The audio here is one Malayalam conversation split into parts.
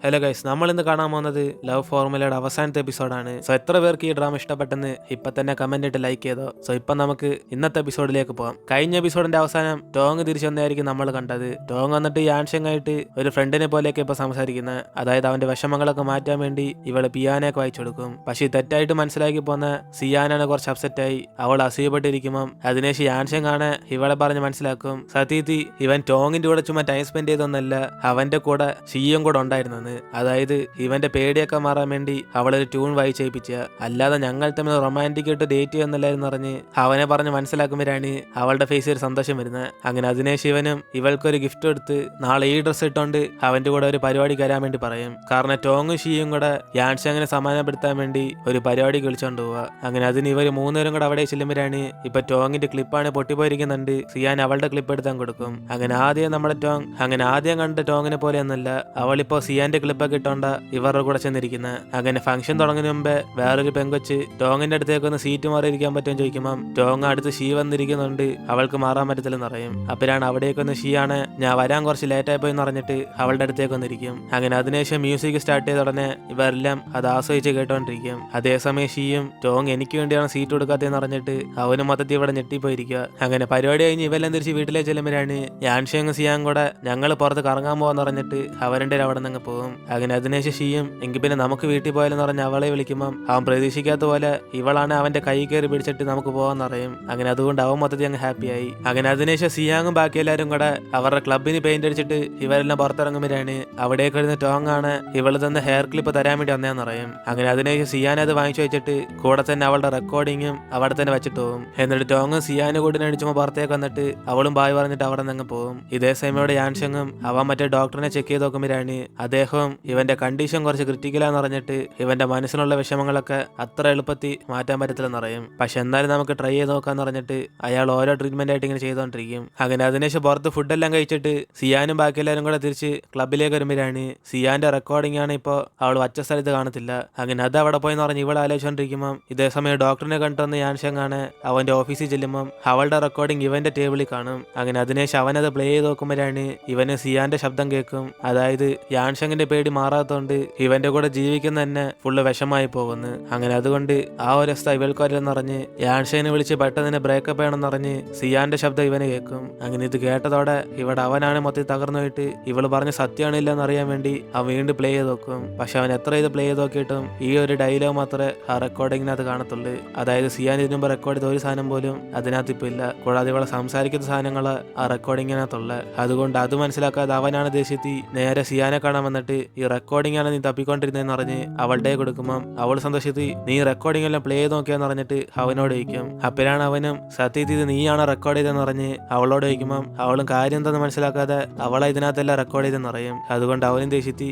ഹലോ ഗൈസ്, നമ്മൾ ഇന്ന് കാണാൻ പോകുന്നത് ലവ് ഫോർമുലയുടെ അവസാനത്തെ എപ്പിസോഡാണ്. സോ എത്ര പേർക്ക് ഈ ഡ്രാമ ഇഷ്ടപ്പെട്ടെന്ന് ഇപ്പൊ തന്നെ കമന്റ് ഇട്ട് ലൈക്ക് ചെയ്തോ. സോ ഇപ്പൊ നമുക്ക് ഇന്നത്തെ എപ്പിസോഡിലേക്ക് പോകാം. കഴിഞ്ഞ എപ്പിസോഡിന്റെ അവസാനം ടോങ് തിരിച്ചു വന്നായിരിക്കും നമ്മൾ കണ്ടത്. ടോങ് വന്നിട്ട് യാൻഷങ്ങായിട്ട് ഒരു ഫ്രണ്ടിനെ പോലെയൊക്കെ ഇപ്പൊ സംസാരിക്കുന്നത്. അതായത് അവന്റെ വിഷമങ്ങളൊക്കെ മാറ്റാൻ വേണ്ടി ഇവള് പിയാനൊക്കെ വായിച്ചു കൊടുക്കും. പക്ഷെ തെറ്റായിട്ട് മനസ്സിലാക്കി പോന്ന സിയാനാണ് കുറച്ച് അപ്സെറ്റായി. അവൾ അസൂയപ്പെട്ടിരിക്കുമ്പം അതിനേശം യാൻഷങ് ആണ് ഇവളെ പറഞ്ഞ് മനസ്സിലാക്കും, സത്യത്തി ഇവൻ ടോങ്ങിന്റെ കൂടെ ചുമ്മാ ടൈം സ്പെൻഡ് ചെയ്തൊന്നല്ല, അവന്റെ കൂടെ ഷിയും കൂടെ ഉണ്ടായിരുന്നെന്ന്. അതായത് ഇവന്റെ പേടിയൊക്കെ മാറാൻ വേണ്ടി അവളൊരു ട്യൂൺ വായിച്ചേപ്പിച്ച, അല്ലാതെ ഞങ്ങൾ തമ്മിൽ റൊമാൻറ്റിക് ആയിട്ട് ഡേറ്റ് ചെയ്യുന്നില്ലായിരുന്നു പറഞ്ഞ് അവനെ പറഞ്ഞ് മനസ്സിലാക്കുമ്പോഴാണ് അവളുടെ ഫേസിൽ ഒരു സന്തോഷം വരുന്നത്. അങ്ങനെ അതിനേശം ഇവനും ഇവൾക്കൊരു ഗിഫ്റ്റ് എടുത്ത് നാളെ ഈ ഡ്രസ്സ് ഇട്ടോണ്ട് അവന്റെ കൂടെ ഒരു പരിപാടി വരാൻ വേണ്ടി പറയും. കാരണം ടോങ്ങും ഷിയും കൂടെ യാൻഷങ്ങനെ സമാധാനപ്പെടുത്താൻ വേണ്ടി ഒരു പരിപാടി വിളിച്ചോണ്ട് പോവുക. അങ്ങനെ അതിന് ഇവർ മൂന്നുപേരും കൂടെ അവിടെ ചെല്ലുമ്പോഴാണ് ഇപ്പൊ ടോങ്ങിന്റെ ക്ലിപ്പാണ് പൊട്ടിപ്പോയിരിക്കുന്നുണ്ട്. സിയാൻ അവളുടെ ക്ലിപ്പ് എടുത്താൻ കൊടുക്കും. അങ്ങനെ ആദ്യം നമ്മുടെ ടോങ് ആദ്യം കണ്ട ടോങ്ങിനെ പോലെയൊന്നല്ല, അവളിപ്പോ സിയാന്റെ ക്ലിപ്പൊക്കെ ഇട്ടോണ്ട ഇവരുടെ കൂടെ ചെന്നിരിക്കുന്നത്. അങ്ങനെ ഫംഗ്ഷൻ തുടങ്ങുന്ന മുമ്പേ വേറൊരു പെങ്കൊച്ച് ടോങ്ങിന്റെ അടുത്തേക്ക് ഒന്ന് സീറ്റ് മാറിയിരിക്കാൻ പറ്റുമെന്ന് ചോദിക്കുമ്പോൾ ടോങ് അടുത്ത് ഷീ വന്നിരിക്കുന്നുണ്ട്, അവൾക്ക് മാറാൻ പറ്റത്തില്ലെന്ന് പറയും. അപ്പോഴാണ് അവിടേക്കൊന്ന് ഷീയാണ് ഞാൻ വരാൻ കുറച്ച് ലേറ്റായി പോയി എന്ന് പറഞ്ഞിട്ട് അവളുടെ അടുത്തേക്ക് വന്നിരിക്കും. അങ്ങനെ അതിനുശേഷം മ്യൂസിക് സ്റ്റാർട്ട് ചെയ്ത ഉടനെ ഇവരെല്ലാം അത് ആസ്വദിച്ച് കേട്ടോണ്ടിരിക്കും. അതേസമയം ഷീയും ടോങ് എനിക്ക് വേണ്ടിയാണ് സീറ്റ് കൊടുക്കാത്തതെന്ന് പറഞ്ഞിട്ട് അവനും മൊത്തത്തിൽ ഇവിടെ ഞെട്ടിപ്പോയിരിക്കുക. അങ്ങനെ പരിപാടി കഴിഞ്ഞ് ഇവരെല്ലാം തിരിച്ച് വീട്ടിലേക്ക് ചെല്ലുമ്പോഴാണ് യാൻഷയും സിയാൻ കൂടെ ഞങ്ങൾ പുറത്ത് കറങ്ങാൻ പോകാന്ന് പറഞ്ഞിട്ട് അവരുടെ അവിടെ നിന്ന് പോകും. അങ്ങനെ അതിനേശം ഷിയും എങ്കിൽ പിന്നെ നമുക്ക് വീട്ടിൽ പോയാലെന്ന് പറഞ്ഞ് അവളെ വിളിക്കുമ്പം അവൻ പ്രതീക്ഷിക്കാത്ത പോലെ ഇവളാണ് അവന്റെ കൈ കയറി പിടിച്ചിട്ട് നമുക്ക് പോകാന്ന് പറയും. അങ്ങനെ അതുകൊണ്ട് അവൻ മൊത്തത്തിൽ അങ്ങ് ഹാപ്പിയായി. അങ്ങനെ അതിനേശം സിയാങ്ങും ബാക്കി എല്ലാവരും കൂടെ അവരുടെ ക്ലബിന് പെയിന്റ് അടിച്ചിട്ട് ഇവരെല്ലാം പുറത്തിറങ്ങുമ്പോഴാണ് അവിടേക്ക് വരുന്ന ടോങ് ആണ് ഇവള് തന്നെ ഹെയർ ക്ലിപ്പ് തരാൻ വേണ്ടി വന്നേന്ന് പറയും. അങ്ങനെ അതിനേശം സിയാൻ അത് വാങ്ങിച്ചു വെച്ചിട്ട് കൂടെ തന്നെ അവളുടെ റെക്കോർഡിങ്ങും അവിടെ തന്നെ വെച്ചിട്ട് പോകും. എന്നിട്ട് ടോങ് സിയാന് കൂടി അടിച്ചുമ്പോൾ പുറത്തേക്ക് വന്നിട്ട് അവളും ബായ് പറഞ്ഞിട്ട് അവിടെ നിന്ന് പോകും. ഇതേ സമയം യാൻഷങ്ങും അവൻ മറ്റേ ഡോക്ടറിനെ ചെക്ക് ചെയ്ത് നോക്കുമ്പോഴാണ് അദ്ദേഹം ഇവന്റെ കണ്ടീഷൻ കുറച്ച് ക്രിട്ടിക്കലാന്ന് പറഞ്ഞിട്ട് ഇവന്റെ മനസ്സിലുള്ള വിഷമങ്ങളൊക്കെ അത്ര എളുപ്പത്തിൽ മാറ്റാൻ പറ്റത്തില്ലെന്ന് പറയും. പക്ഷെ എന്നാലും നമുക്ക് ട്രൈ ചെയ്ത് നോക്കാന്ന് പറഞ്ഞിട്ട് അയാൾ ഓരോ ട്രീറ്റ്മെന്റ് ആയിട്ട് ഇങ്ങനെ ചെയ്തോണ്ടിരിക്കും. അങ്ങനെ അതിനുശേഷം പുറത്ത് ഫുഡെല്ലാം കഴിച്ചിട്ട് സിയാനും ബാക്കി എല്ലാവരും കൂടെ തിരിച്ച് ക്ലബിലേക്ക് വരുമ്പോഴാണ് സിയാന്റെ റെക്കോർഡിംഗ് ആണ് ഇപ്പോൾ അവൾ വച്ച സ്ഥലത്ത് കാണത്തില്ല. അങ്ങനെ അത് അവിടെ പോയെന്ന് പറഞ്ഞ് ഇവളെ ആലോചിച്ചോണ്ടിരിക്കുമ്പോൾ ഇതേസമയം ഡോക്ടറിനെ കണ്ടുവന്ന് യാൻഷങ്ങാണ് അവന്റെ ഓഫീസിൽ ചെല്ലുമ്പം അവളുടെ റെക്കോർഡിംഗ് ഇവന്റെ ടേബിളിൽ കാണും. അങ്ങനെ അതിനുശേഷം അവനത് പ്ലേ ചെയ്ത് നോക്കുമ്പോഴാണ് ഇവന് സിയാന്റെ ശബ്ദം കേൾക്കും. അതായത് യാൻഷങ്ങിന്റെ പേടി മാറാത്തോണ്ട് ഇവന്റെ കൂടെ ജീവിക്കുന്ന തന്നെ ഫുള്ള് വിഷമായി പോകുന്നു. അങ്ങനെ അതുകൊണ്ട് ആ ഒരു അവസ്ഥ ഇവൾക്കല്ലെന്ന് പറഞ്ഞ് യാൻഷനെ വിളിച്ച് പെട്ടെന്ന് ബ്രേക്കപ്പ് ചെയ്യണമെന്ന് പറഞ്ഞ് സിയാന്റെ ശബ്ദം ഇവന് കേൾക്കും. അങ്ങനെ ഇത് കേട്ടതോടെ ഇവിടെ അവനാണ് മൊത്തം തകർന്നു പോയിട്ട് ഇവള് പറഞ്ഞ സത്യമാണില്ലെന്ന് അറിയാൻ വേണ്ടി അവൻ വീണ്ടും പ്ലേ ചെയ്ത് നോക്കും. പക്ഷെ അവൻ എത്ര ഇത് പ്ലേ ചെയ്ത് നോക്കിയിട്ടും ഈ ഒരു ഡയലോഗ് മാത്രമേ ആ റെക്കോർഡിങ്ങിനകത്ത് കാണത്തുള്ളൂ. അതായത് സിയാൻ ഇതിനു മുമ്പ് റെക്കോർഡ് ചെയ്ത ഒരു സാധനം പോലും അതിനകത്ത് ഇപ്പൊ ഇല്ല. കൂടാതെ ഇവളെ സംസാരിക്കുന്ന സാധനങ്ങള് ആ റെക്കോർഡിങ്ങിനകത്തുള്ള. അതുകൊണ്ട് അത് മനസ്സിലാക്കാതെ അവനാണ് ദേഷ്യത്തി നേരെ സിയാനെ കാണാൻ വന്നിട്ട് ഈ റെക്കോർഡിംഗ് ആണ് നീ തപ്പിക്കൊണ്ടിരുന്നതെന്ന് പറഞ്ഞ് അവളുടെ കൊടുക്കുമ്പം അവൾ സന്തോഷത്തിൽ നീ റെക്കോർഡിംഗ് എല്ലാം പ്ലേ ചെയ്ത് നോക്കിയാന്ന് പറഞ്ഞിട്ട് അവനോട് ചോദിക്കും. അപ്പോഴാണ് അവനും സത്യത്തിൽ ഇത് നീയാണ് റെക്കോർഡ് ചെയ്തെന്ന് പറഞ്ഞ് അവളോട് ചോദിക്കുമ്പം അവളും കാര്യം എന്തെന്ന് മനസ്സിലാക്കാതെ അവളെ ഇതിനകത്തെല്ലാം റെക്കോർഡ് ചെയ്തെന്ന് പറയും. അതുകൊണ്ട് അവനും ദേഷ്യത്തി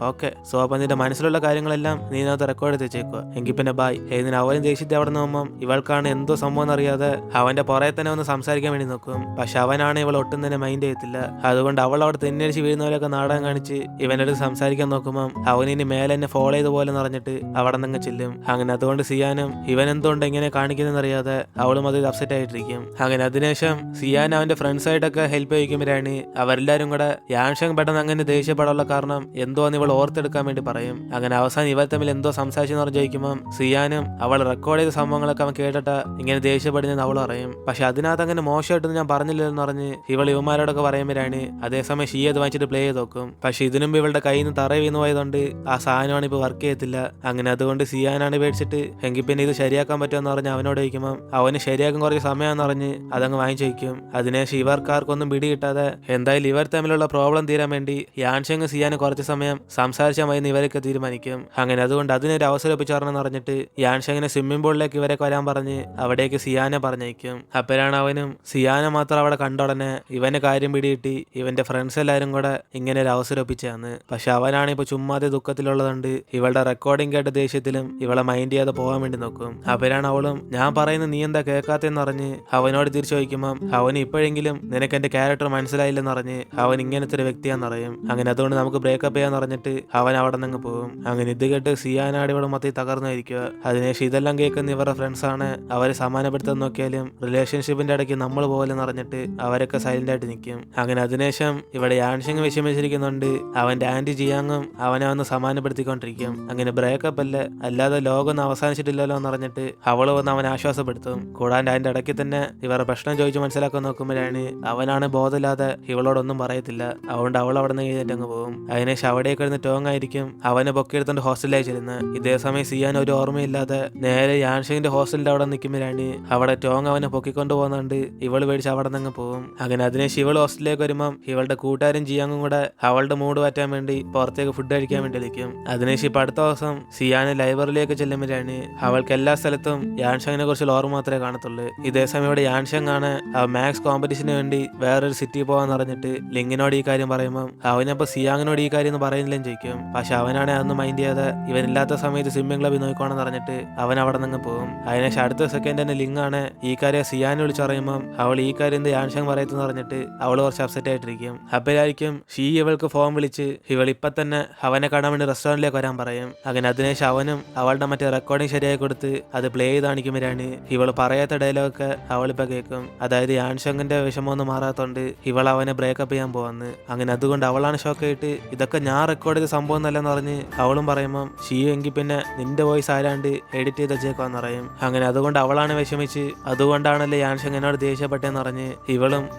ഓക്കെ, സോ അപ്പൊ നിന്റെ മനസ്സിലുള്ള കാര്യങ്ങളെല്ലാം നീ ഇതിനകത്ത് റെക്കോർഡ് ചെയ്ത് വെച്ചേക്കുക, എങ്കിൽ പിന്നെ ബായ്. ഇതിന് അവനും ദേഷ്യത്തി അവിടെ നിന്നുമ്പം ഇവൾക്കാണ് എന്തോ സംഭവം എന്നറിയാതെ അവന്റെ പുറകെ തന്നെ ഒന്ന് സംസാരിക്കാൻ വേണ്ടി നോക്കും. പക്ഷെ അവനാണ് ഇവൾ ഒട്ടും തന്നെ മൈൻഡ് ചെയ്യത്തില്ല. അതുകൊണ്ട് അവൾ അവിടെ തെന്നടിച്ച് വീഴുന്നവരൊക്കെ നാടകം കാണിച്ച് ഇവനോട് സംസാരിക്കാൻ നോക്കുമ്പോൾ അവനിനി മേലെ എന്നെ ഫോളോ ചെയ്ത പോലെ പറഞ്ഞിട്ട് അവിടെ നിന്ന് ചെല്ലും. അങ്ങനെ അതുകൊണ്ട് സിയാനും ഇവൻ എന്തുകൊണ്ട് എങ്ങനെ കാണിക്കുന്നറിയാതെ അവളും അത് അപ്സെറ്റ് ആയിട്ടിരിക്കും. അങ്ങനെ അതിനുശേഷം സിയാൻ അവന്റെ ഫ്രണ്ട്സായിട്ടൊക്കെ ഹെൽപ്പ് ചെയ്യിക്കുമ്പോഴാണ് അവരെല്ലാരും കൂടെ യാൻഷങ് പെട്ടെന്ന് അങ്ങനെ ദേഷ്യപ്പെടാനുള്ള കാരണം എന്തോന്ന് ഇവൾ ഓർത്തെടുക്കാൻ വേണ്ടി പറയും. അങ്ങനെ അവസാനം ഇവർ തമ്മിൽ എന്തോ സംസാരിച്ചെന്ന് പറഞ്ഞ് ചോദിക്കുമ്പോൾ സിയാനും അവൾ റെക്കോർഡ് ചെയ്ത സംഭവങ്ങളൊക്കെ അവൻ കേട്ടിട്ട് ഇങ്ങനെ ദേഷ്യപ്പെടുന്നതെന്ന് അവൾ പറയും. പക്ഷെ അതിനകത്ത് അങ്ങനെ മോശമായിട്ടൊന്നും ഞാൻ പറഞ്ഞില്ലെന്ന് പറഞ്ഞ് ഇവൾ യുവമാരോടൊക്കെ പറയുമ്പോഴാണ് അതേസമയം ഷീ അത് വാങ്ങിച്ചിട്ട് പ്ലേ ചെയ്ത് നോക്കും. പക്ഷെ ഇതിനുമ്പ് ഇവളുടെ കയ്യിൽ നിന്ന് തറ വീണ് പോയതുകൊണ്ട് ആ സാധനമാണ് ഇപ്പൊ വർക്ക് ചെയ്യത്തില്ല. അങ്ങനെ അതുകൊണ്ട് സിയാനാണ് പേടിച്ചിട്ട് എങ്കിൽ പിന്നെ ഇത് ശരിയാക്കാൻ പറ്റുമെന്ന് പറഞ്ഞ് അവനോട് ചോദിക്കുമ്പോൾ അവന് ശരിയാക്കാൻ കുറച്ച് സമയമെന്ന് പറഞ്ഞ് അതങ്ങ് വാങ്ങിച്ചു വയ്ക്കും. അതിനുശേഷം ഇവർക്കാർക്കൊന്നും പിടി കിട്ടാതെ എന്തായാലും ഇവർ തമ്മിലുള്ള പ്രോബ്ലം തീരാൻ വേണ്ടി യാൻഷങ് സിയാന് കുറച്ച് സമയം സംസാരിച്ചാൽ മതി ഇവരൊക്കെ തീരുമാനിക്കും. അങ്ങനെ അതുകൊണ്ട് അതിനൊരു അവസരം ഒപ്പിച്ചേർന്നെന്ന് പറഞ്ഞിട്ട് യാൻഷങ്ങിനെ സ്വിമ്മിംഗ് പൂളിലേക്ക് ഇവരൊക്കെ വരാൻ പറഞ്ഞ് അവിടേക്ക് സിയാനെ പറഞ്ഞയക്കും. അപ്പോഴാണ് അവനും സിയാനെ മാത്രം അവിടെ കണ്ട ഉടനെ ഇവന് കാര്യം പിടികിട്ടി ഇവന്റെ ഫ്രണ്ട്സ് എല്ലാവരും കൂടെ ഇങ്ങനെ ഒരു അവസരം ഒപ്പിച്ചാന്ന്. പക്ഷെ അവനാണ് ഇപ്പൊ ചുമ്മാതെ ദുഃഖത്തിലുള്ളതുകൊണ്ട് ഇവളുടെ റെക്കോർഡിംഗ് കേട്ട ദേഷ്യത്തിലും ഇവളെ മൈൻഡ് ചെയ്യാതെ പോകാൻ വേണ്ടി നോക്കും. അപ്പോഴാണ് അവളും ഞാൻ പറയുന്നത് നീ എന്താ കേൾക്കാത്തെന്ന് പറഞ്ഞ് അവനോട് തിരിച്ചു ചോദിക്കുമ്പോൾ അവന് ഇപ്പോഴെങ്കിലും നിനക്ക് എന്റെ ക്യാരക്ടർ മനസ്സിലായില്ലെന്ന് പറഞ്ഞ് അവൻ ഇങ്ങനത്തെ ഒരു വ്യക്തിയാന്ന് പറയും. അങ്ങനെ അതുകൊണ്ട് നമുക്ക് ബ്രേക്കപ്പ് ചെയ്യാന്ന് പറഞ്ഞിട്ട് അവൻ അവിടെ നിന്ന് പോകും. അങ്ങനെ ഇത് കേട്ട് സിയാനാട് ഇവിടെ മൊത്തം തകർന്നായിരിക്കുക. അതിനുശേഷം ഇതെല്ലാം കേൾക്കുന്ന ഇവരുടെ ഫ്രണ്ട്സ് ആണ് അവരെ സമാനപ്പെടുത്താൻ നോക്കിയാലും റിലേഷൻഷിപ്പിന്റെ ഇടയ്ക്ക് നമ്മൾ പോലെന്ന് പറഞ്ഞിട്ട് അവരൊക്കെ സൈലന്റ് ആയിട്ട് നിൽക്കും. അങ്ങനെ അതിനുശേഷം ഇവിടെ യാൻഷങ് വിഷമിച്ചിരിക്കുന്നുണ്ട് അവന്റെ ആന്റി വേണ്ടി ജിയാങ്ങും അവനെ വന്ന് സമാധാനപ്പെടുത്തിക്കൊണ്ടിരിക്കും. അങ്ങനെ ബ്രേക്കപ്പ് അല്ലേ, അല്ലാതെ ലോകം ഒന്നും അവസാനിച്ചിട്ടില്ലല്ലോ എന്ന് പറഞ്ഞിട്ട് അവള് വന്ന് അവനെ ആശ്വാസപ്പെടുത്തും. കൂടാണ്ട് അതിന്റെ ഇടയ്ക്ക് തന്നെ ഇവരുടെ പ്രശ്നം ചോദിച്ച് മനസ്സിലാക്കാൻ നോക്കുമ്പോഴാണ് അവനാണ് ബോധമില്ലാതെ ഇവളോടൊന്നും പറയത്തില്ല. അതുകൊണ്ട് അവൾ അവിടെ നിന്ന് എഴുന്നേറ്റങ്ങ് പോകും. അതിനുശേഷം അവിടേക്ക് വരുന്ന ടോങ് ആയിരിക്കും അവനെ പൊക്കിയെടുത്തോണ്ട് ഹോസ്റ്റലിലേക്ക് ചെല്ലുന്നത്. ഇതേ സമയം സിയാൻ ഒരു ഓർമ്മയില്ലാതെ നേരെ യാൻഷങ്ങിന്റെ ഹോസ്റ്റലിന്റെ അവിടെ നിൽക്കുമ്പോഴാണ് അവിടെ ടോങ് അവനെ പൊക്കിക്കൊണ്ട് പോകുന്നുണ്ട്. ഇവള് പേടിച്ച് അവിടെ നിന്ന് പോകും. അങ്ങനെ അതിനുശേഷം ഇവൾ ഹോസ്റ്റലിലേക്ക് വരുമ്പം ഇവളുടെ കൂട്ടുകാരും ജിയാങ്ങും കൂടെ അവളുടെ മൂഡ് മാറ്റാൻ വേണ്ടി പുറത്തേക്ക് ഫുഡ് കഴിക്കാൻ വേണ്ടി വിളിക്കും. അതിനുശേഷം ഇപ്പൊ അടുത്ത ദിവസം സിയാന് ലൈബ്രറിയിലേക്ക് ചെല്ലുമ്പോഴാണ് അവൾക്ക് എല്ലാ സ്ഥലത്തും യാൻഷങ്ങിനെ കുറിച്ചുള്ള ഓർമ്മ മാത്രമേ കാണത്തുള്ളൂ. ഇതേ സമയം ഇവിടെ യാൻഷങ് ആണ് മാത്സ് കോമ്പറ്റീഷന് വേണ്ടി വേറൊരു സിറ്റി പോകാന്ന് പറഞ്ഞിട്ട് ലിങ്ങിനോട് ഈ കാര്യം പറയുമ്പോൾ അവനപ്പോ സിയാങ്ങിനോട് ഈ കാര്യം ഒന്നും പറയുന്നില്ലെന്ന് ചോദിക്കും. പക്ഷെ അവനാണെ അതൊന്നും മൈൻഡ് ചെയ്യാതെ ഇവനില്ലാത്ത സമയത്ത് സ്വിമ്മിംഗ് ക്ലബിൽ നോക്കണമെന്ന് പറഞ്ഞിട്ട് അവൻ അവിടെ നിന്ന് പോകും. അതിനുശേഷം അടുത്ത സെക്കൻഡ് തന്നെ ലിങ് ആണ് ഈ കാര്യം സിയാനെ വിളിച്ച് പറയുമ്പോൾ അവൾ ഈ കാര്യം എന്ത് യാൻഷങ് പറയത്തെന്ന് പറഞ്ഞിട്ട് അവൾ കുറച്ച് അപ്സെറ്റ് ആയിട്ടിരിക്കും. അപ്പോഴായിരിക്കും ഷീ ഇവൾക്ക് ഫോൺ വിളിച്ച് ഇവൾ ഇപ്പൊ തന്നെ അവനെ കാണാൻ വേണ്ടി റെസ്റ്റോറന്റിലേക്ക് വരാൻ പറയും. അങ്ങനെ അതിനുശേഷം അവനും അവളുടെ മറ്റേ റെക്കോർഡിംഗ് ശരിയായി കൊടുത്ത് അത് പ്ലേ ചെയ്ത് കാണിക്കുമ്പോഴാണ് ഇവൾ പറയാത്ത ഡയലോഗൊക്കെ അവളിപ്പോ കേൾക്കും. അതായത് യാൻഷങ്ങിന്റെ വിഷമമൊന്നും മാറാത്തോണ്ട് ഇവൾ അവനെ ബ്രേക്കപ്പ് ചെയ്യാൻ പോവാന്ന്. അങ്ങനെ അതുകൊണ്ട് അവളാണ് ഷോക്കായിട്ട് ഇതൊക്കെ ഞാൻ റെക്കോർഡ് ചെയ്ത സംഭവം എന്നല്ലെന്ന് പറഞ്ഞ് അവളും പറയുമ്പോൾ ഷീ എങ്കിൽ പിന്നെ നിന്റെ വോയിസ് ആരാണ്ട് എഡിറ്റ് ചെയ്ത് വെച്ചേക്കാന്ന് പറയും. അങ്ങനെ അതുകൊണ്ട് അവളാണ് വിഷമിച്ച് അതുകൊണ്ടാണല്ലേ യാൻഷങ് എന്നോട് ദേഷ്യപ്പെട്ടെന്ന് പറഞ്ഞ്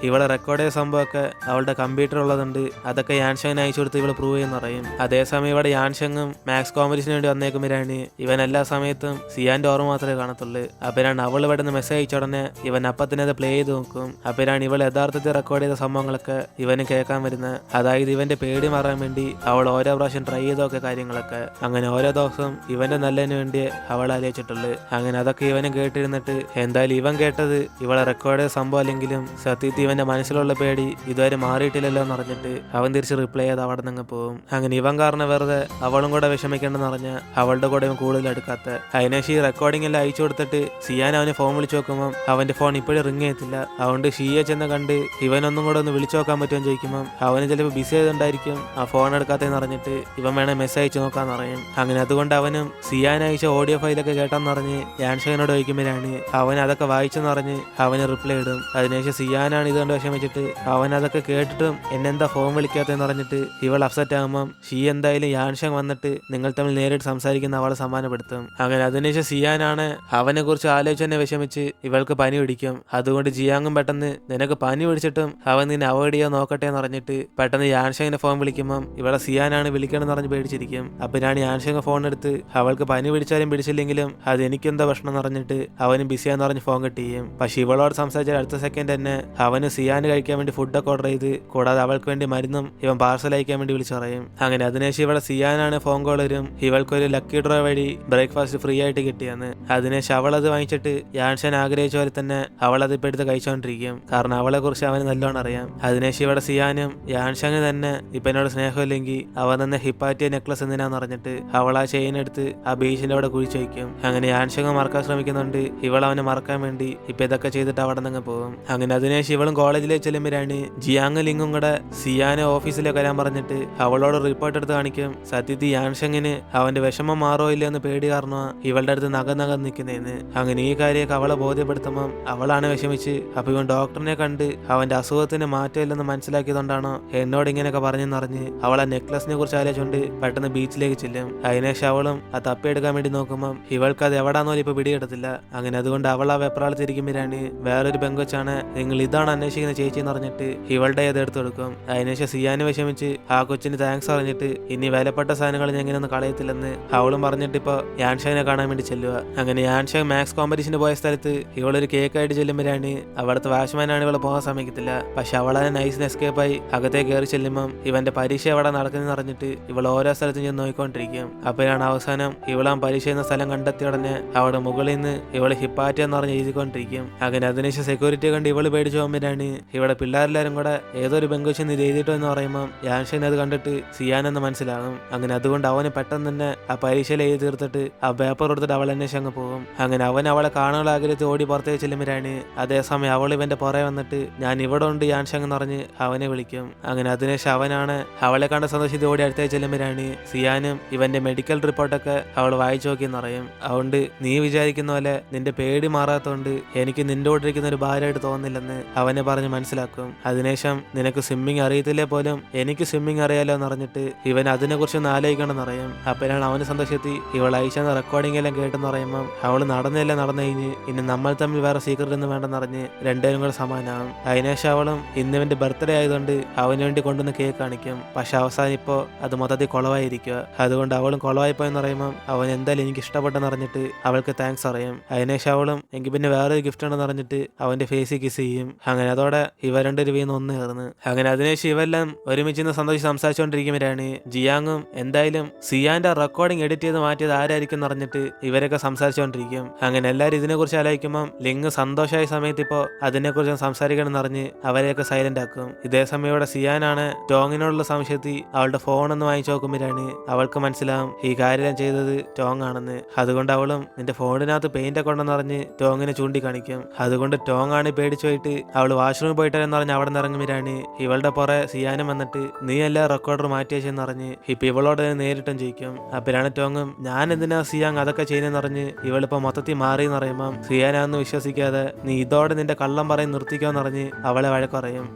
ഇവളെ റെക്കോർഡ് ചെയ്ത സംഭവമൊക്കെ അവളുടെ കമ്പ്യൂട്ടർ ഉള്ളതുണ്ട് അതൊക്കെ യാൻഷങ്ങിന് അയച്ചു കൊടുത്ത് ഇവള് പ്രൂവ് ചെയ്യുന്ന പറയും. അതേസമയം ഇവിടെ യാൻഷങ്ങും മാത്സ് കോമ്പറ്റീഷന് വേണ്ടി വന്നേക്കുമ്പോഴാണ് ഇവൻ എല്ലാ സമയത്തും സിയാന്റെ ഓർമ്മ മാത്രമേ കാണത്തുള്ളൂ. അപ്പോഴാണ് അവൾ ഇവിടെ നിന്ന് മെസ്സേജ് അയച്ച ഉടനെ ഇവൻ അപ്പത്തിനെ അത് പ്ലേ ചെയ്ത് നോക്കും. അപ്പോഴാണ് ഇവൾ യഥാർത്ഥത്തിൽ റെക്കോർഡ് ചെയ്ത സംഭവങ്ങളൊക്കെ ഇവന് കേൾക്കാൻ വരുന്നത്. അതായത് ഇവന്റെ പേടി മാറാൻ വേണ്ടി അവൾ ഓരോ പ്രാവശ്യം ട്രൈ ചെയ്തൊക്കെ കാര്യങ്ങളൊക്കെ. അങ്ങനെ ഓരോ ദിവസം ഇവന്റെ നല്ലതിന് വേണ്ടി അവൾ ആലോചിച്ചിട്ടുള്ളൂ. അങ്ങനെ അതൊക്കെ ഇവനും കേട്ടിരുന്നിട്ട് എന്തായാലും ഇവൻ കേട്ടത് ഇവളെ റെക്കോർഡ് ചെയ്ത സംഭവം അല്ലെങ്കിലും സത്യത്തിൽ ഇവന്റെ മനസ്സിലുള്ള പേടി ഇതുവരെ മാറിയിട്ടില്ലല്ലോ എന്ന് പറഞ്ഞിട്ട് അവൻ തിരിച്ച് റിപ്ലൈ ചെയ്ത് അവിടെ നിന്ന് പോകും. അങ്ങനെ ഇവൻ കാരണം വെറുതെ അവളും കൂടെ വിഷമിക്കേണ്ടെന്ന് പറഞ്ഞ് അവളുടെ കൂടെ ഇവൻ കൂടുതൽ എടുക്കാത്ത. അതിനുശേഷം ഈ റെക്കോർഡിംഗ് എല്ലാം അയച്ചു കൊടുത്തിട്ട് സിയാൻ അവന് ഫോൺ വിളിച്ചു നോക്കുമ്പോൾ അവന്റെ ഫോൺ ഇപ്പോഴും റിങ് ചെയ്യത്തില്ല. അതുകൊണ്ട് ഷീയെ ചെന്ന് കണ്ട് ഇവനൊന്നും കൂടെ ഒന്ന് വിളിച്ചു നോക്കാൻ പറ്റുമെന്ന് ചോദിക്കുമ്പോൾ അവന് ചിലപ്പോൾ ബിസി ആയതുകൊണ്ടായിരിക്കും ആ ഫോൺ എടുക്കാത്തതെന്ന് പറഞ്ഞിട്ട് ഇവൻ വേണേ മെസ്സേജ് അയച്ചു നോക്കാന്ന് പറയും. അങ്ങനെ അതുകൊണ്ട് അവനും സിയാൻ അയച്ച ഓഡിയോ ഫയലൊക്കെ കേട്ടാന്ന് പറഞ്ഞ് യാൻഷങ്ങിനോട് ചോദിക്കുമ്പോഴാണ് അവൻ അതൊക്കെ വായിച്ചെന്ന് പറഞ്ഞ് അവന് റിപ്ലൈ ഇടും. അതിനുശേഷം സിയാനാണ് ഇതുകൊണ്ട് വിഷമിച്ചിട്ട് അവൻ അതൊക്കെ കേട്ടിട്ടും എന്നെന്താ ഫോൺ വിളിക്കാത്തതെന്ന് പറഞ്ഞിട്ട് ഇവൾ അപ്സെറ്റ് ആകുമ്പം ഷീ എന്തായാലും യാൻഷങ് വന്നിട്ട് നിങ്ങൾ തമ്മിൽ നേരിട്ട് സംസാരിക്കുന്ന അവളെ സമ്മാനപ്പെടുത്തും. അങ്ങനെ അതിനുശേഷം സിയാനാണ് അവനെ കുറിച്ച് ആലോചിച്ച് തന്നെ വിഷമിച്ച് ഇവൾക്ക് പനി പിടിക്കും. അതുകൊണ്ട് ജിയാങ്ങും പെട്ടെന്ന് നിനക്ക് പനി പിടിച്ചിട്ടും അവൻ നിന്നെ അവോയ്ഡ് ചെയ്യാൻ നോക്കട്ടെ എന്ന് പറഞ്ഞിട്ട് പെട്ടെന്ന് യാൻഷങ്ങിന്റെ ഫോൺ വിളിക്കുമ്പം ഇവളെ സിയാനാണ് വിളിക്കണമെന്ന് പറഞ്ഞ് പേടിച്ചിരിക്കും. അപ്പോഴാണ് യാൻഷങ് ഫോൺ എടുത്ത് അവൾക്ക് പനി പിടിച്ചാലും പിടിച്ചില്ലെങ്കിലും അത് എനിക്കെന്താ പ്രശ്നം എന്ന് പറഞ്ഞിട്ട് അവനും ബിസിയാന്ന് പറഞ്ഞ് ഫോൺ കട്ട് ചെയ്യും. പക്ഷെ ഇവളോട് സംസാരിച്ച അടുത്ത സെക്കൻഡ് തന്നെ അവന് സിയാന് കഴിക്കാൻ വേണ്ടി ഫുഡൊക്കെ ഓർഡർ ചെയ്ത് കൂടാതെ അവൾക്ക് വേണ്ടി മരുന്നും ഇവൻ പാർസൽ അയക്കാൻ വേണ്ടി വിളിച്ചു പറയും. അങ്ങനെ അതിനുശേഷം ഇവിടെ സിയാനാണ് ഫോൺ കോൾ വരും ഇവൾക്കൊരു ലക്കി ഡ്രോ വഴി ബ്രേക്ക്ഫാസ്റ്റ് ഫ്രീ ആയിട്ട് കിട്ടിയെന്ന്. അതിനുശേഷം അവളത് വാങ്ങിച്ചിട്ട് യാൻഷൻ ആഗ്രഹിച്ച പോലെ തന്നെ അവളത് ഇപ്പൊ എടുത്ത് കഴിച്ചോണ്ടിരിക്കും. കാരണം അവളെ കുറിച്ച് അവന് നല്ലോണം അറിയാം. അതിനുശേഷം ഇവിടെ സിയാനും യാൻഷങ് തന്നെ ഇപ്പൊ എന്നോട് സ്നേഹമില്ലെങ്കിൽ അവൻ തന്നെ ഹിപ്പാറ്റിയ നെക്ലസ് എന്തിനാന്ന് പറഞ്ഞിട്ട് അവൾ ആ ചെയിൻ എടുത്ത് ആ ബീച്ചിന്റെ അവിടെ കുഴിച്ചു വയ്ക്കും. അങ്ങനെ യാൻഷങ് മറക്കാൻ ശ്രമിക്കുന്നുണ്ട്. ഇവൾ അവനെ മറക്കാൻ വേണ്ടി ഇപ്പൊ ഇതൊക്കെ ചെയ്തിട്ട് അവിടെ നിന്ന് പോകും. അങ്ങനെ അതിനുശേഷം ഇവളും കോളേജിലേക്ക് ചെല്ലുമ്പോഴാണ് ജിയാങ് ലിങ്ങും കൂടെ സിയാനെ ഓഫീസിലേക്ക് വരാൻ പറഞ്ഞിട്ട് അവളോട് റിപ്പോർട്ട് എടുത്ത് കാണിക്കും. സത്യത്തിൽ യാൻഷങ്ങിന് അവന്റെ വിഷമം മാറോ ഇല്ല എന്ന് പേടി കാരണം ഇവളുടെ അടുത്ത് നഗം നിൽക്കുന്നതെന്ന്. അങ്ങനെ ഈ കാര്യമൊക്കെ അവളെ ബോധ്യപ്പെടുത്തുമ്പം അവളാണ് വിഷമിച്ച് അപ്പൊ ഇവൻ ഡോക്ടറിനെ കണ്ട് അവന്റെ അസുഖത്തിന് മാറ്റമില്ലെന്ന് മനസ്സിലാക്കിയതുകൊണ്ടാണോ എന്നോട് ഇങ്ങനെയൊക്കെ പറഞ്ഞെന്നറിഞ്ഞ് അവളെ നെക്ലസിനെ കുറിച്ച് ആലോചിച്ചുകൊണ്ട് പെട്ടെന്ന് ബീച്ചിലേക്ക് ചെല്ലും. അതിനുശേഷം അവളും ആ തപ്പിയെടുക്കാൻ വേണ്ടി നോക്കുമ്പം ഇവൾക്ക് അത് എവിടാന്നോ ഇപ്പൊ പിടികിടത്തില്ല. അങ്ങനെ അതുകൊണ്ട് അവൾ ആ വെപ്രാളത്തിരിക്കുമ്പോഴാണ് വേറൊരു പെങ്കൊച്ചാണ് നിങ്ങൾ ഇതാണ് അന്വേഷിക്കുന്ന ചേച്ചി എന്ന് പറഞ്ഞിട്ട് ഇവളുടെ അത് എടുത്തു കൊടുക്കും. അതിനുശേഷം സിയാന് വിഷമിച്ച് ആ കൊച്ചിന് താങ്ക്സ് പറഞ്ഞിട്ട് ഇനി വിലപ്പെട്ട സാധനങ്ങൾ ഞാൻ ഇങ്ങനെയൊന്നും കളയത്തില്ലെന്ന് അവളും പറഞ്ഞിട്ട് ഇപ്പൊ യാൻഷങ്ങിനെ കാണാൻ വേണ്ടി ചെല്ലുക. അങ്ങനെ യാൻഷങ് മാത്സ് കോമ്പറ്റീഷന് പോയ സ്ഥലത്ത് ഇവളൊരു കേക്കായിട്ട് ചെല്ലുമ്പോഴാണ് അവിടുത്തെ വാച്ച്മാനാണ് ഇവളെ പോകാൻ സമ്മതിക്കത്തില്ല. പക്ഷെ അവളെ നൈസിന് എസ്കേപ്പായി അകത്തേക്ക് കയറി ചെല്ലുമ്പം ഇവന്റെ പരീക്ഷ എവിടെ നടക്കുന്നതെന്ന് പറഞ്ഞിട്ട് ഇവൾ ഓരോ സ്ഥലത്തും ചെന്ന് നോക്കിക്കൊണ്ടിരിക്കും. അപ്പോഴാണ് അവസാനം ഇവളാൻ പരീക്ഷ എന്ന സ്ഥലം കണ്ടെത്തിയ ഉടനെ അവിടെ മുകളിൽ നിന്ന് ഇവള് ഹിപ്പാറ്റിയ എന്ന് പറഞ്ഞ് എഴുതിക്കൊണ്ടിരിക്കും. അങ്ങനെ അതിനുശേഷം സെക്യൂരിറ്റി കണ്ട് ഇവള് പേടിച്ചു പോകുമ്പോഴാണ് ഇവിടെ പിള്ളേരെല്ലാരും കൂടെ ഏതൊരു ബെങ്കൊച്ചിന്ന് ഇത് എഴുതിയിട്ടോ എന്ന് പറയുമ്പോൾ യാൻഷൻ അത് കണ്ടിട്ട് സിയാനെന്ന് മനസ്സിലാകും. അങ്ങനെ അതുകൊണ്ട് അവന് പെട്ടെന്ന് തന്നെ ആ പരീക്ഷയിൽ എഴുതി തീർത്തിട്ട് ആ പേപ്പർ കൊടുത്തിട്ട് അവൾ അന്വേഷിച്ച് അങ്ങ് പോകും. അങ്ങനെ അവൻ അവളെ കാണാനുള്ള ആഗ്രഹത്തിൽ ഓടി പുറത്തേക്ക് ചെല്ലുമ്പോഴാണ് അതേസമയം അവൾ ഇവന്റെ പുറകെ വന്നിട്ട് ഞാൻ ഇവിടെ ഉണ്ട് യാൻഷങ് എന്ന് പറഞ്ഞ് അവനെ വിളിക്കും. അങ്ങനെ അതിനുശേഷം അവനാണ് അവളെ കണ്ട സന്തോഷത്തിൽ ഓടി അടുത്തേക്ക് ചെല്ലുമ്പോഴാണ് സിയാനും ഇവന്റെ മെഡിക്കൽ റിപ്പോർട്ടൊക്കെ അവൾ വായിച്ചു നോക്കിയെന്ന് പറയും. അതുകൊണ്ട് നീ വിചാരിക്കുന്ന പോലെ നിന്റെ പേടി മാറാത്തോണ്ട് എനിക്ക് നിന്റെ കൂടെ ഇരിക്കുന്ന ഒരു ഭാര്യയായിട്ട് തോന്നുന്നില്ലെന്ന് അവനെ പറഞ്ഞ് മനസ്സിലാക്കും. അതിനുശേഷം നിനക്ക് സ്വിമ്മിങ് അറിയത്തില്ലേ പോലും എനിക്ക് സ്വിമ്മിങ് അറിയാലോ എന്ന് അറിഞ്ഞിട്ട് ഇവൻ അതിനെക്കുറിച്ചൊന്ന് ആലോചിക്കണമെന്ന് അറിയാം. അപ്പോഴാണ് അവന് സന്തോഷത്തി ഇവൾ അയച്ചെന്ന റെക്കോർഡിംഗ് എല്ലാം കേട്ടെന്ന് പറയുമ്പം അവൾ നടന്നെല്ലാം നടന്നു കഴിഞ്ഞ് ഇനി നമ്മൾ തമ്മിൽ വേറെ സീക്രട്ട് ഒന്നും വേണ്ടെന്ന് അറിഞ്ഞ് രണ്ടുപേരും കൂടെ സമാനാവും. അതിനുശേഷം അവളും ഇന്നിവന്റെ ബർത്ത്ഡേ ആയതുകൊണ്ട് അവന് വേണ്ടി കൊണ്ടുവന്ന് കേക്ക് കാണിക്കും. പക്ഷെ അവസാനം ഇപ്പോൾ അത് മൊത്തത്തിൽ കുളവായിരിക്കുക. അതുകൊണ്ട് അവളും കുളവായിപ്പോയെന്ന് പറയുമ്പം അവൻ എന്തായാലും എനിക്ക് ഇഷ്ടപ്പെട്ടെന്ന് അറിഞ്ഞിട്ട് അവൾക്ക് താങ്ക്സ് അറിയും. അതിനുശേഷം അവളും എനിക്ക് പിന്നെ വേറൊരു ഗിഫ്റ്റ് ഉണ്ടെന്ന് അറിഞ്ഞിട്ട് അവന്റെ ഫേസിൽ കിസ് ചെയ്യും. അങ്ങനെ അതോടെ ഇവ രണ്ടൊരു വീന്ന് ഒന്ന് ചേർന്ന് അങ്ങനെ അതിനുശേഷം ഇവെല്ലാം ഒരുമിച്ച് സന്തോഷിച്ച് സംസാരിച്ചുകൊണ്ടിരിക്കുമ്പോഴാണ് ജിയാങ്ങും എന്തായാലും സിയാന്റെ റെക്കോർഡിംഗ് എഡിറ്റ് ചെയ്ത് മാറ്റിയത് ആരായിരിക്കും എന്ന് അറിഞ്ഞിട്ട് ഇവരൊക്കെ സംസാരിച്ചുകൊണ്ടിരിക്കും. അങ്ങനെ എല്ലാവരും ഇതിനെക്കുറിച്ച് ആലോചിക്കുമ്പം ലിങ് സന്തോഷമായ സമയത്ത് ഇപ്പോൾ അതിനെക്കുറിച്ച് സംസാരിക്കണം എന്നറിഞ്ഞ് അവരെയൊക്കെ സൈലന്റ് ആക്കും. ഇതേ സമയം ഇവിടെ സിയാനാണ് ടോങ്ങിനോടുള്ള സംശയത്തിൽ അവളുടെ ഫോണൊന്ന് വാങ്ങിച്ചു നോക്കുമ്പോഴാണ് അവൾക്ക് മനസ്സിലാവും ഈ കാര്യം ചെയ്തത് ടോങ് ആണെന്ന്. അതുകൊണ്ട് അവളും നിന്റെ ഫോണിനകത്ത് പെയിന്റ് ഒക്കെ ഉണ്ടെന്ന് പറഞ്ഞ് ടോങ്ങിനെ ചൂണ്ടിക്കാണിക്കും. അതുകൊണ്ട് ടോങ് ആണ് പേടിച്ചു പോയിട്ട് അവൾ വാഷ്റൂമിൽ പോയിട്ടെന്ന് പറഞ്ഞ് അവിടെ നിന്ന് ഇറങ്ങുമ്പോഴാണ് ഇവളുടെ പുറകെ സിയാനും വന്നിട്ട് നീ എല്ലാ റെക്കോർഡർ മാറ്റി വെച്ചെന്ന് പറഞ്ഞ് ഇപ്പൊ ഇവളോട് നേരിട്ടും ചോദിക്കും. അപ്പോഴാണ് ടോങ്ങും ഞാൻ എന്തിനാ സിയാങ് അതൊക്കെ ചെയ്യുന്നതെന്ന് പറഞ്ഞ് ഇവളിപ്പോ മൊത്തത്തിൽ മാറിയെന്ന് പറയുമ്പം സിയാനാന്ന് വിശ്വസിക്കാതെ നീ ഇതോടെ നിന്റെ കള്ളം പറയും നിർത്തിക്കോന്ന് പറഞ്ഞ് അവളെ വഴക്കുറയും.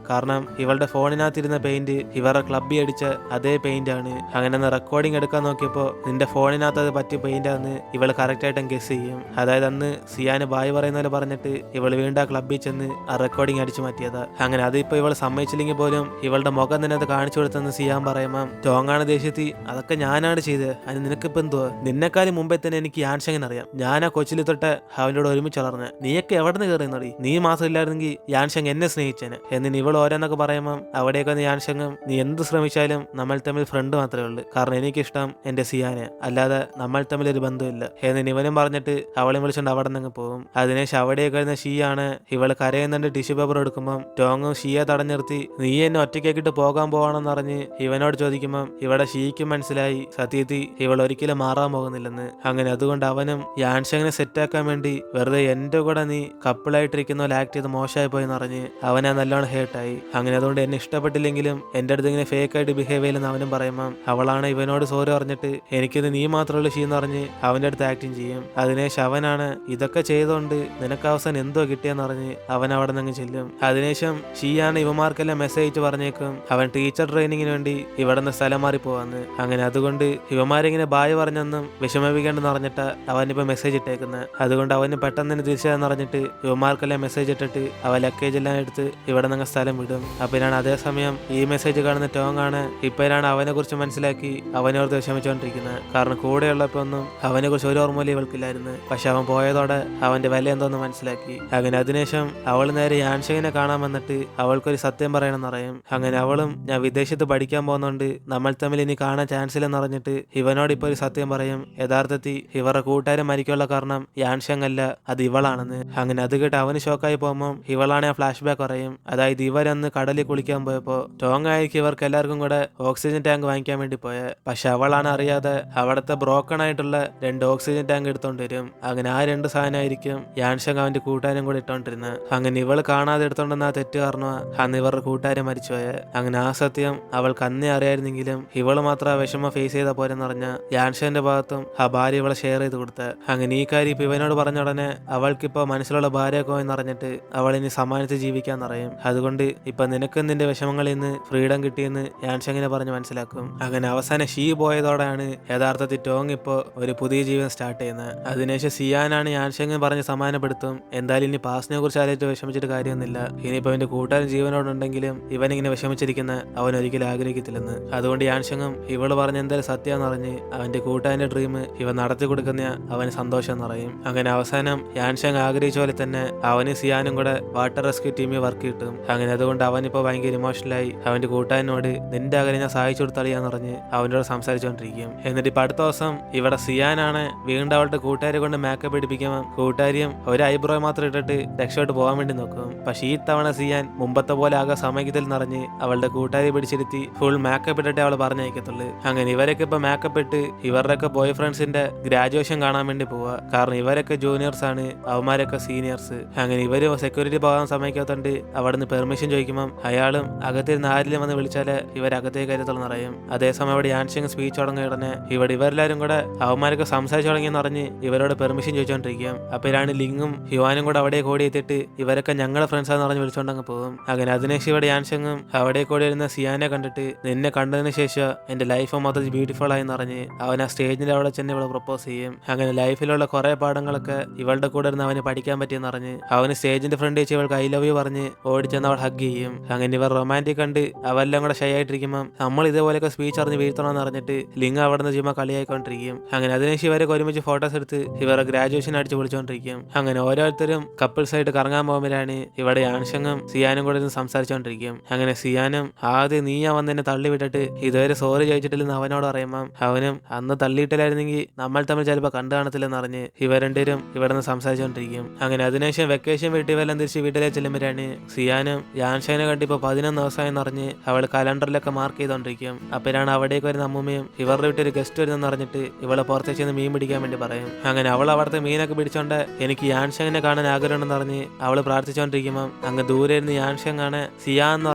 കാരണം ഇവളുടെ ഫോണിനകത്തിരുന്ന പെയിന്റ് ഇവരുടെ ക്ലബ്ബിൽ അടിച്ച അതേ പെയിന്റ് ആണ്. അങ്ങനെ റെക്കോർഡിംഗ് എടുക്കാൻ നോക്കിയപ്പോൾ നിന്റെ ഫോണിനകത്ത് അത് പറ്റിയ പെയിന്റ് ആണെന്ന് ഇവള് കറക്റ്റ് ആയിട്ടും ഗസ് ചെയ്യും. അതായത് അന്ന് സിയാന് ബായ് പറയുന്ന പോലെ പറഞ്ഞിട്ട് ഇവള് വീണ്ടും ആ ക്ലബ്ബിൽ ചെന്ന് ആ റെക്കോർഡിംഗ് അടിച്ചു മാറ്റിയതാ. അങ്ങനെ അതിപ്പോ ഇവൾ സമ്മതിച്ചില്ലെങ്കിൽ പോലും ഇവളുടെ മുഖം തന്നെ അത് കാണിച്ചു കൊടുത്തെന്ന് സിയാൻ പറയുമ്പോൾ ടോങ്ങാണ് ദേഷ്യത്തി അതൊക്കെ ഞാനാണ് ചെയ്തത്, അതിന് നിനക്കിപ്പോ എന്തുവാ, നിന്നെക്കാളും മുമ്പേ തന്നെ എനിക്ക് യാൻഷങ്ങൻ അറിയാം, ഞാൻ ആ കൊച്ചിൽ തൊട്ട് അവനോട് ഒരുമിച്ച് വളർന്ന്, നീയൊക്കെ എവിടെ നിന്ന് കയറിയെന്നടി, നീ മാസം ഇല്ലായിരുന്നെങ്കിൽ യാൻഷങ് എന്നെ സ്നേഹിച്ചേനെ എന്നിന് ഇവൾ ഓരോന്നൊക്കെ പറയുമ്പോൾ അവിടെയൊക്കെ ഒന്ന് യാൻഷങ്ങും നീ എന്ത് ശ്രമിച്ചാലും നമ്മൾ തമ്മിൽ ഫ്രണ്ട് മാത്രമേ ഉള്ളൂ, കാരണം എനിക്കിഷ്ടം എന്റെ സിയാനെ, അല്ലാതെ നമ്മൾ തമ്മിൽ ഒരു ബന്ധമില്ല എന്നിന് ഇവനും പറഞ്ഞിട്ട് അവളെ വിളിച്ചുകൊണ്ട് അവിടെ നിന്ന് പോകും. അതിനുശേഷം അവിടെയൊക്കെ വരുന്ന ഷീയാണ് ഇവള് കരയുന്നുണ്ട് ടിഷ്യൂ പേപ്പർ എടുക്കുമ്പോൾ ടോങ്ങും ഷീയെ തടഞ്ഞിർത്തി നീ എന്നെ ഒറ്റയ്ക്കാക്കിട്ട് പോകാൻ പോവാണെന്ന് പറഞ്ഞ് ഇവനോട് ചോദിക്കുമ്പം ഇവിടെ ഷീക്ക് മനസ്സിലായി സത്യത്തിൽ ഇവൾ ഒരിക്കലും മാറാൻ പോകുന്നില്ലെന്ന്. അങ്ങനെ അതുകൊണ്ട് അവനും യാൻഷങ്ങിനെ സെറ്റാക്കാൻ വേണ്ടി വെറുതെ എന്റെ കൂടെ നീ കപ്പിളായിട്ടിരിക്കുന്ന പോലെ ആക്ട് ചെയ്ത് മോശമായി പോയെന്ന് പറഞ്ഞ് അവനെ നല്ലോണം ഹേർട്ടായി. അങ്ങനെ അതുകൊണ്ട് എന്നെ ഇഷ്ടപ്പെട്ടില്ലെങ്കിലും എന്റെ അടുത്ത് ഇങ്ങനെ ഫേക്ക് ആയിട്ട് ബിഹേവ് ചെയ്യില്ലെന്ന് അവനും പറയുമ്പം അവളാണ് ഇവനോട് സോറി പറഞ്ഞിട്ട് എനിക്കിത് നീ മാത്രമുള്ള ഷീന്ന് പറഞ്ഞ് അവന്റെ അടുത്ത് ആക്ടിങ് ചെയ്യും. അതിനുശേഷം അവനാണ് ഇതൊക്കെ ചെയ്തോണ്ട് നിനക്ക് അവസാനം എന്തോ കിട്ടിയെന്ന് പറഞ്ഞ് അവൻ അവിടെ നിന്ന് ചെല്ലും. അതിനുശേഷം ഷീയാണ് ഇവമാർക്കെല്ലാം മെസ്സേജ് പറഞ്ഞേക്കും അവൻ ടീച്ചർ ട്രെയിനിങ്ങിന് വേണ്ടി ഇവിടെ നിന്ന് സ്ഥലം മാറി പോവാന്ന്. അങ്ങനെ അതുകൊണ്ട് ഇവമാരിങ്ങനെ ബായ് പറഞ്ഞെന്നും വിഷമിപ്പിക്കേണ്ടെന്ന് പറഞ്ഞിട്ട് അവനിപ്പോ മെസ്സേജ് ഇട്ടേക്കുന്നത്. അതുകൊണ്ട് അവന് പെട്ടെന്ന് തന്നെ തിരിച്ചതെന്ന് പറഞ്ഞിട്ട് ഇവമാർക്കെല്ലാം മെസ്സേജ് ഇട്ടിട്ട് അവൻ ലക്കേജ് എല്ലാം എടുത്ത് ഇവിടെ നിന്ന് സ്ഥലം വിടും. അപ്പോഴാണ് അതേസമയം ഈ മെസ്സേജ് കാണുന്ന ടോങ് ആണ് ഇപ്പോഴാണ് അവനെ കുറിച്ച് മനസ്സിലാക്കി അവനോർത്ത് വിഷമിച്ചുകൊണ്ടിരിക്കുന്നത്. കാരണം കൂടെയുള്ളപ്പോ ഒന്നും അവനെ കുറിച്ച് ഒരു ഓർമ്മയിലും ഇവൾക്കില്ലായിരുന്നു. പക്ഷെ അവൻ പോയതോടെ അവന്റെ വില എന്തോന്ന് മനസ്സിലാക്കി. അങ്ങനെ അതിനുശേഷം അവൾ നേരെ യാൻഷങ്ങിനെ കാണാൻ വന്നിട്ട് അവൾക്കൊരു സത്യം പറയണമെന്ന് പറയും. അങ്ങനെ അവളും ഞാൻ വിദേശത്ത് പഠിക്കാൻ പോകുന്നോണ്ട് നമ്മൾ തമ്മിൽ ഇനി കാണാൻ ചാൻസ് ഇല്ലെന്ന് പറഞ്ഞിട്ട് ഇവനോട് ഇപ്പൊ ഒരു സത്യം പറയും. യഥാർത്ഥത്തിൽ ഇവരുടെ കൂട്ടുകാരൻ മരിക്കാനുള്ള കാരണം യാൻഷങ് അല്ല, അത് ഇവളാണെന്ന്. അങ്ങനെ അത് കേട്ട് അവന് ഷോക്കായി പോകുമ്പോൾ ഇവളാണ് ആ ഫ്ലാഷ് ബാക്ക് പറയും. അതായത് ഇവരന്ന് കടലിൽ കുളിക്കാൻ പോയപ്പോ ടോങ് ആയിരിക്കും ഇവർക്ക് എല്ലാവർക്കും കൂടെ ഓക്സിജൻ ടാങ്ക് വാങ്ങിക്കാൻ വേണ്ടി പോയത്. പക്ഷെ അവളാണ് അറിയാതെ അവിടുത്തെ ബ്രോക്കൺ ആയിട്ടുള്ള 2 ഓക്സിജൻ ടാങ്ക് എടുത്തോണ്ട് വരും. അങ്ങനെ ആ 2 സാധനമായിരിക്കും യാൻഷങ് അവന്റെ കൂട്ടുകാരും കൂടെ ഇട്ടോണ്ടിരുന്നത്. അങ്ങനെ ഇവള് കാണാതെ എടുത്തോണ്ടെന്ന ആ തെറ്റ് കാരണം അന്ന് ഇവരുടെ കൂട്ടുകാരെ മരിച്ചുപോയത്. അങ്ങനെ ആ സത്യം അവൾക്ക് അന്നേ അറിയായിരുന്നെങ്കിലും ഇവള് മാത്രം ആ വിഷമം ഫേസ് ചെയ്താൽ പോരെന്ന് പറഞ്ഞ യാൻഷന്റെ ഭാഗത്തും ആ ഭാര്യ ഇവളെ ഷെയർ ചെയ്ത് കൊടുത്ത്. അങ്ങനെ ഈ കാര്യം ഇപ്പൊ ഇവനോട് പറഞ്ഞ ഉടനെ അവൾക്കിപ്പോ മനസ്സിലുള്ള ഭാര്യയൊക്കെ എന്ന് പറഞ്ഞിട്ട് അവൾ ഇനി സമ്മാനിച്ച് ജീവിക്കാൻ പറയും. അതുകൊണ്ട് ഇപ്പൊ നിനക്ക് നിന്റെ വിഷമങ്ങളിൽ നിന്ന് ഫ്രീഡം കിട്ടിയെന്ന് യാൻഷങ്ങിനെ പറഞ്ഞ് മനസ്സിലാക്കും. അങ്ങനെ അവസാനം ഷീ പോയതോടെയാണ് യഥാർത്ഥത്തിൽ ടോങ് ഇപ്പോ ഒരു പുതിയ ജീവിതം സ്റ്റാർട്ട് ചെയ്യുന്നത്. അതിനുശേഷം സിയാനാണ് യാൻഷങ് പറഞ്ഞ് സമ്മാനപ്പെടുത്തും. എന്തായാലും ഇനി പാസ്റ്റിനെ കുറിച്ച് ആലോചിച്ച് വിഷമിച്ചിട്ട് കാര്യമൊന്നുമില്ല. ഇനിയിപ്പോ അവന്റെ കൂട്ടുകാരൻ ജീവനോടുണ്ടെങ്കിലും ഇവനിങ്ങനെ വിഷമിച്ചിരിക്കുന്ന അവൻ ഒരിക്കലും ആഗ്രഹിക്കത്തില്ലെന്ന്. അതുകൊണ്ട് യാൻഷങ്ങും ഇവള് പറഞ്ഞ എന്തായാലും സത്യമെന്ന് പറഞ്ഞ് അവന്റെ കൂട്ടുകാരന്റെ ഡ്രീം ഇവ നടത്തി കൊടുക്കുന്ന അവന് സന്തോഷം എന്ന് പറയും. അങ്ങനെ അവസാനം യാൻഷങ് ആഗ്രഹിച്ച പോലെ തന്നെ അവന് സിയാനും കൂടെ വാട്ടർ റെസ്ക്യൂ ടീമിൽ വർക്ക് കിട്ടും. അങ്ങനെ അതുകൊണ്ട് അവനിപ്പോ ഭയങ്കര ഇമോഷണലായി അവന്റെ കൂട്ടുകാരനോട് നിന്റെ അകലെ ഞാൻ സഹായിച്ചു കൊടുത്തളിയാന്ന് പറഞ്ഞ് അവനോട് സംസാരിച്ചുകൊണ്ടിരിക്കും. എന്നിട്ട് ഇപ്പൊ അടുത്ത ദിവസം ഇവിടെ സിയാനാണ് വീണ്ടും അവളുടെ കൂട്ടുകാരെ കൊണ്ട് മേക്കപ്പ് ഇടിപ്പിക്കുമ്പോൾ കൂട്ടുകാരിയും ഒരു ഐബ്രോ മാത്രം ഇട്ടിട്ട് രക്ഷോട്ട് പോകാൻ വേണ്ടി നോക്കും. പക്ഷെ ഈ തവണ സിയാൻ മുമ്പത്തെ പോലെ ആകെ സമയത്തിൽ നിറഞ്ഞ് അവളുടെ കൂട്ടുകാരി പിടിച്ചിരുത്തി ഫുൾ മേക്കപ്പ് ഇട്ടിട്ട് അവൾ പറഞ്ഞയക്കത്തുള്ളൂ. അങ്ങനെ ഇവരൊക്കെ ഇപ്പൊ മേക്കപ്പ് ഇട്ട് ഇവരുടെയൊക്കെ ബോയ് ഫ്രണ്ട്സിന്റെ ഗ്രാജുവേഷൻ കാണാൻ വേണ്ടി പോവുക. കാരണം ഇവരൊക്കെ ജൂനിയേഴ്സ് ആണ്, അവന്മാരൊക്കെ സീനിയേഴ്സ്. അങ്ങനെ ഇവര് സെക്യൂരിറ്റി പോകാൻ സമയക്കാത്തോണ്ട് അവിടുന്ന് പെർമിഷൻ ചോദിക്കുമ്പോൾ അയാളും അകത്തിരുന്ന് ആരിലും വന്ന് വിളിച്ചാല് ഇവരകത്തേക്ക് കരുത്തുള്ള നിറയും. അതേസമയം ഇവിടെ യാൻഷങ് സ്പീച്ച് തുടങ്ങിയ ഉടനെ ഇവരെല്ലാരും കൂടെ അവന്മാരൊക്കെ സംസാരിച്ചു തുടങ്ങിയെന്ന് പറഞ്ഞ് ഇവരോട് പെർമിഷൻ ചോദിച്ചോണ്ടിരിക്കും. അപ്പോഴാണ് ലിങ്ങും ഹിവാനും കൂടെ അവിടെ കൂടി എത്തിയിട്ട് ഇവരൊക്കെ ഞങ്ങളുടെ ഫ്രണ്ട്സാന്ന് പറഞ്ഞ് വിളിച്ചോണ്ടങ്ങ് പോകും. അങ്ങനെ അതിനുശേഷം ഇവിടെ യാൻഷങ്ങും അവിടെ കൂടി വരുന്ന സിയാനെ കണ്ടിട്ട് നിന്നെ കണ്ടതിന് ശേഷം എന്റെ ലൈഫ് മൊത്തം ബ്യൂട്ടിഫുൾ ആയി നിറഞ്ഞ് അവൻ ആ സ്റ്റേജിന്റെ അവിടെ ചെന്ന് ഇവളെ പ്രപ്പോസ് ചെയ്യും. അങ്ങനെ ലൈഫിലുള്ള കുറെ പാഠങ്ങളൊക്കെ ഇവളുടെ കൂടെ ഇരുന്ന് അവന് പഠിക്കാൻ പറ്റിയെന്ന് പറഞ്ഞ് അവന് സ്റ്റേജിന്റെ ഫ്രണ്ട് വെച്ച് ഇവൾക്ക് ഐ ലവ് യു പറഞ്ഞ് ഓടിച്ചെന്ന് അവൾ ഹഗ് ചെയ്യും. അങ്ങനെ ഇവർ റൊമാൻറ്റിക് കണ്ട് അവെല്ലാം കൂടെ ഷൈ ആയിട്ടിരിക്കുമ്പോൾ നമ്മൾ ഇതേപോലെയൊക്കെ സ്പീച്ച് അറിഞ്ഞ് വീഴ്ത്തണമെന്ന് അറിഞ്ഞിട്ട് ലിംഗ അവിടെ നിന്ന് ചുമ്മാ കളിയായിക്കൊണ്ടിരിക്കും. അങ്ങനെ അതിനുശേഷം ഇവരൊക്കെ ഒരുമിച്ച് ഫോട്ടോസ് എടുത്ത് ഇവരുടെ ഗ്രാജുവേഷൻ അടിച്ച് വിളിച്ചുകൊണ്ടിരിക്കും. അങ്ങനെ ഓരോരുത്തരും കപ്പിൾസ് ആയിട്ട് കറങ്ങാൻ പോകുമ്പോഴാണ് ഇവിടെ യാൻഷങ്ങും സിയാനും കൂടെ ഇരുന്ന് സംസാരിച്ചുകൊണ്ടിരിക്കും. അങ്ങനെ സിയാനും ആദ്യം നീയാ വന്നെന്നെ തള്ളി വിട്ടിട്ട് ഇതുവരെ സോറി ചോദിച്ചിട്ടില്ലെന്ന് അവനോട് പറയുമ്പോൾ അവനും അന്ന് തള്ളിയിട്ടില്ലായിരുന്നെങ്കിൽ നമ്മൾ തമ്മിൽ ചിലപ്പോൾ കണ്ടു കാണത്തില്ലെന്ന് അറിഞ്ഞ് ഇവർ രണ്ടുപേരും ഇവിടെ നിന്ന് സംസാരിച്ചുകൊണ്ടിരിക്കും. അങ്ങനെ അതിനുശേഷം വെക്കേഷൻ വീട്ടിൽ ഇവരെല്ലാം തിരിച്ച് വീട്ടിലേക്ക് ചെല്ലുമ്പോഴാണ് സിയാനും യാൻഷാനെ കണ്ടിപ്പോൾ 11 ദിവസമായെന്ന് അറിഞ്ഞ് അവൾ കലണ്ടറിലൊക്കെ മാർക്ക് ചെയ്തോണ്ടിരിക്കും. അപ്പോഴാണ് അവിടേക്ക് വരുന്ന അമ്മൂമ്മയും ഇവരുടെ വീട്ടിൽ ഒരു ഗസ്റ്റ് വരുന്നെന്ന് അറിഞ്ഞിട്ട് ഇവളെ പുറത്തേക്ക് ചെന്ന് മീൻ പിടിക്കാൻ വേണ്ടി പറയും. അങ്ങനെ അവൾ അവിടുത്തെ മീനൊക്കെ പിടിച്ചോണ്ട് എനിക്ക് യാൻഷാനെ കാണാൻ ആഗ്രഹമുണ്ടെന്ന് പറഞ്ഞ് അവള് പ്രാർത്ഥിച്ചുകൊണ്ടിരിക്കുമ്പോൾ അങ്ങ് ദൂരെ ഇരുന്ന് യാൻഷാൻ കാണാൻ സിയാ എന്ന്